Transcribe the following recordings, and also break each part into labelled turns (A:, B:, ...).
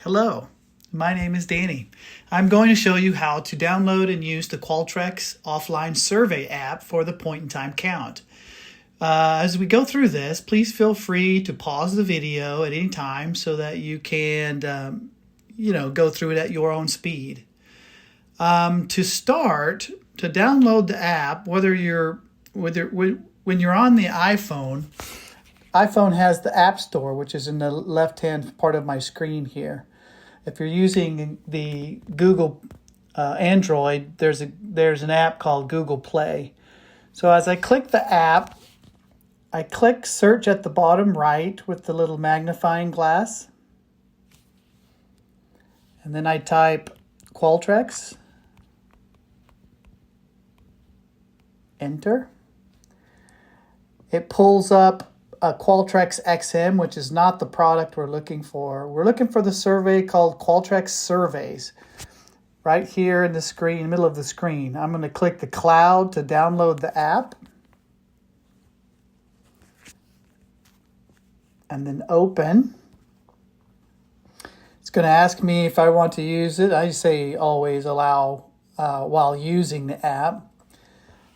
A: Hello, my name is Danny. I'm going to show you how to download and use the Qualtrics offline survey app for the point-in-time count. As we go through this, please feel free to pause the video at any time so that you can, go through it at your own speed. To start, to download the app, when you're on the iPhone has the App Store, which is in the left-hand part of my screen here. If you're using the Google Android, there's an app called Google Play. So as I click the app, I click search at the bottom right with the little magnifying glass. And then I type Qualtrics. Enter. It pulls up a Qualtrics XM, which is not the product we're looking for. We're looking for the survey called Qualtrics Surveys. Right here in the screen, middle of the screen. I'm going to click the cloud to download the app. And then open. It's going to ask me if I want to use it. I say always allow while using the app.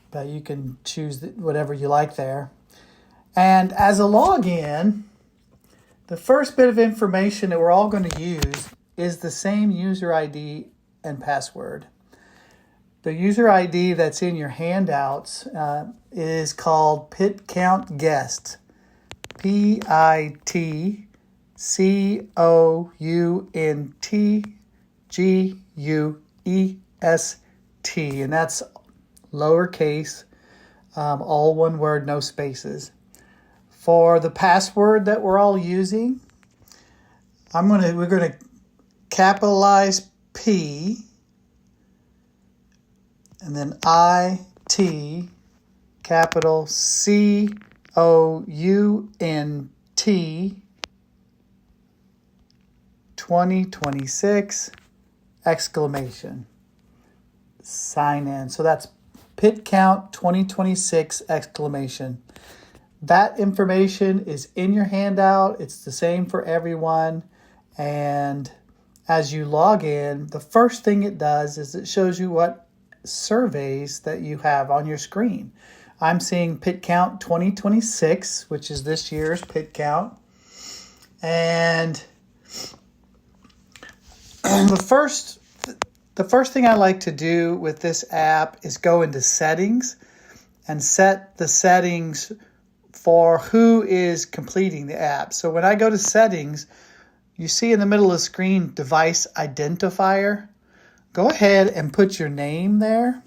A: But you can choose whatever you like there. And as a login, the first bit of information that we're all going to use is the same user ID and password. The user ID that's in your handouts is called PIT-COUNT-GUEST. PIT-COUNT-GUEST. And that's lowercase, all one word, no spaces. For the password that we're all using, we're going to capitalize P and then IT, capital COUNT 2026 exclamation. Sign in. So that's PIT-COUNT 2026 exclamation. That information is in your handout. It's the same for everyone. And as you log in, the first thing it does is it shows you what surveys that you have on your screen. I'm seeing PIT-COUNT 2026, which is this year's PIT-COUNT. And the first thing I like to do with this app is go into settings and set the settings for who is completing the app. So when I go to settings, you see in the middle of the screen, device identifier. Go ahead and put your name there.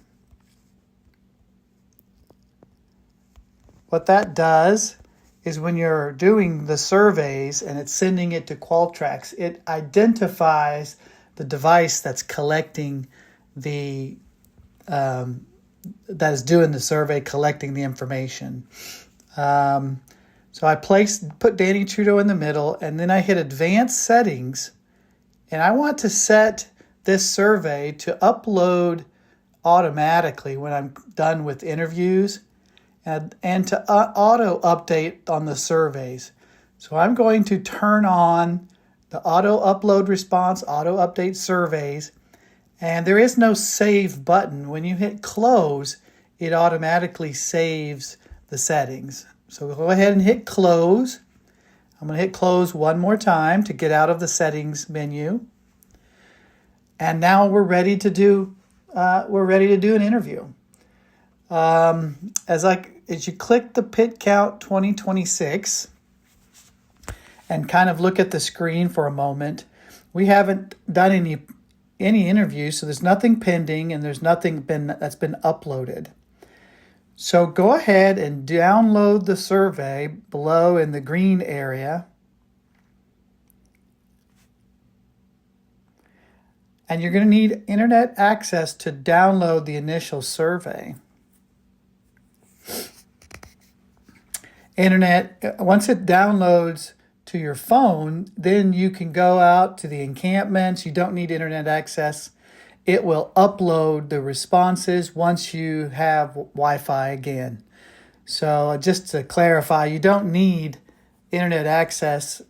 A: What that does is when you're doing the surveys and it's sending it to Qualtrics, it identifies the device that's collecting that is doing the survey, collecting the information. So I put Danny Trudeau in the middle, and then I hit Advanced Settings, and I want to set this survey to upload automatically when I'm done with interviews, and to auto update on the surveys. So I'm going to turn on the auto upload response, auto update surveys, and there is no save button. When you hit close, it automatically saves the settings. So we'll go ahead and hit close. I'm going to hit close one more time to get out of the settings menu. And now we're ready to do an interview. As you click the PIT-COUNT 2026 and kind of look at the screen for a moment, we haven't done any interviews, so there's nothing pending and there's nothing that's been uploaded. So go ahead and download the survey below in the green area. And you're going to need internet access to download the initial survey. Once it downloads to your phone, then you can go out to the encampments. You don't need internet access. It will upload the responses once you have Wi-Fi again. So just to clarify, you don't need internet access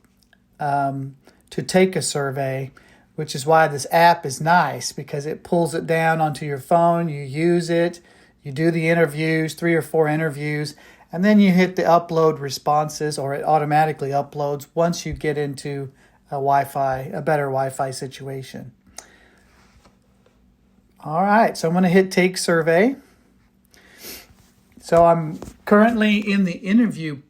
A: to take a survey, which is why this app is nice, because it pulls it down onto your phone, you use it, you do the interviews, 3 or 4 interviews, and then you hit the upload responses, or it automatically uploads once you get into a better Wi-Fi situation. All right, so I'm going to hit Take Survey. So I'm currently in the interview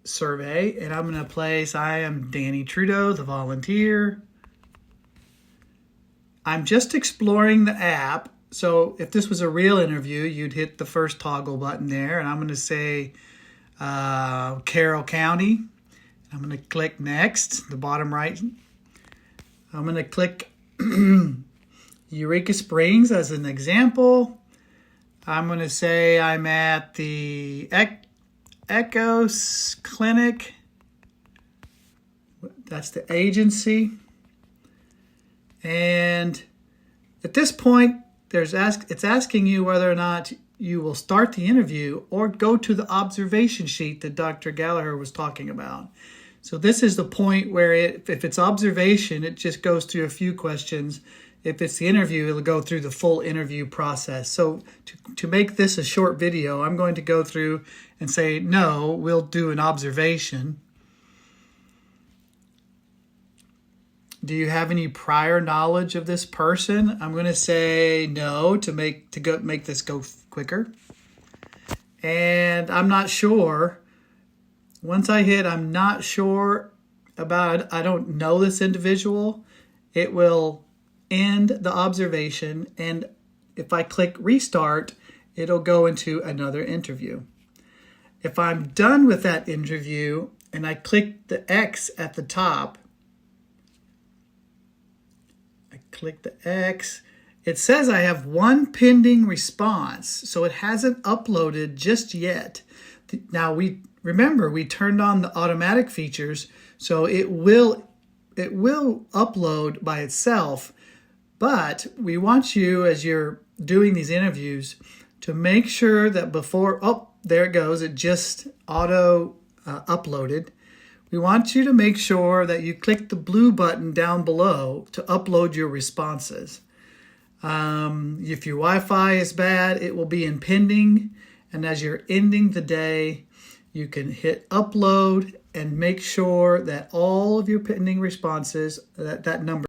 A: survey, and I'm going to place, I am Danny Trudeau, the volunteer. I'm just exploring the app. So if this was a real interview, you'd hit the first toggle button there, and I'm going to say Carroll County. I'm going to click Next, the bottom right. I'm going to click Eureka Springs as an example. I'm going to say I'm at the Echoes Clinic. That's the agency. And at this point, it's asking you whether or not you will start the interview or go to the observation sheet that Dr. Gallagher was talking about. So this is the point where if it's observation, it just goes through a few questions. If it's the interview, it'll go through the full interview process. So to make this a short video, I'm going to go through and say, no, we'll do an observation. Do you have any prior knowledge of this person? I'm going to say no to make this go quicker. And I'm not sure. Once I hit I'm not sure about, I don't know this individual, it will end the observation, and if I click restart, it'll go into another interview. If I'm done with that interview and I click the X at the top, it says I have one pending response, so it hasn't uploaded just yet. Now remember we turned on the automatic features, so it will upload by itself. But we want you, as you're doing these interviews, to make sure that before, oh, there it goes, it just auto uploaded. We want you to make sure that you click the blue button down below to upload your responses. If your Wi-Fi is bad, it will be in pending. And as you're ending the day, you can hit upload and make sure that all of your pending responses, that number